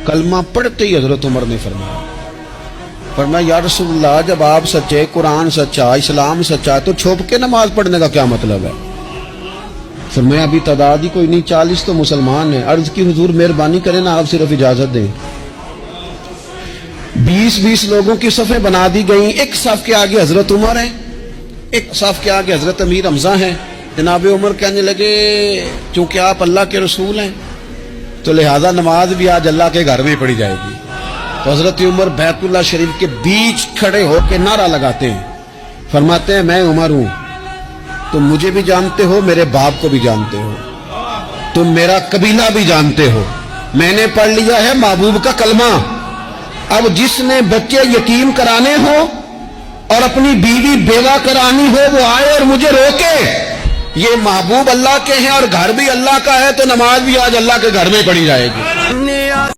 کلمہ پڑھتے ہی حضرت عمر نے فرمایا یا رسول اللہ جب آپ سچے، قرآن سچا، اسلام سچا، تو چھپ کے نماز پڑھنے کا کیا مطلب ہے؟ فرمایا ابھی تعداد ہی کوئی نہیں، 40 تو مسلمان ہیں۔ عرض کی حضور مہربانی کریں نا، آپ صرف اجازت دیں۔ 20 لوگوں کی صفیں بنا دی گئیں، ایک صف کے آگے حضرت عمر ہیں، ایک صف کے آگے حضرت امیر حمزہ ہیں۔ جناب عمر کہنے لگے چونکہ آپ اللہ کے رسول ہیں تو لہذا نماز بھی آج اللہ کے گھر میں پڑھی جائے گی۔ تو حضرت عمر بیت اللہ شریف کے بیچ کھڑے ہو کے نعرہ لگاتے ہیں، فرماتے ہیں میں عمر ہوں، تم مجھے بھی جانتے ہو، میرے باپ کو بھی جانتے ہو، تم میرا قبیلہ بھی جانتے ہو، میں نے پڑھ لیا ہے محبوب کا کلمہ۔ اب جس نے بچے یتیم کرانے ہو اور اپنی بیوی بیوہ کرانی ہو وہ آئے اور مجھے روکے، یہ محبوب اللہ کے ہیں اور گھر بھی اللہ کا ہے، تو نماز بھی آج اللہ کے گھر میں پڑھی جائے گی۔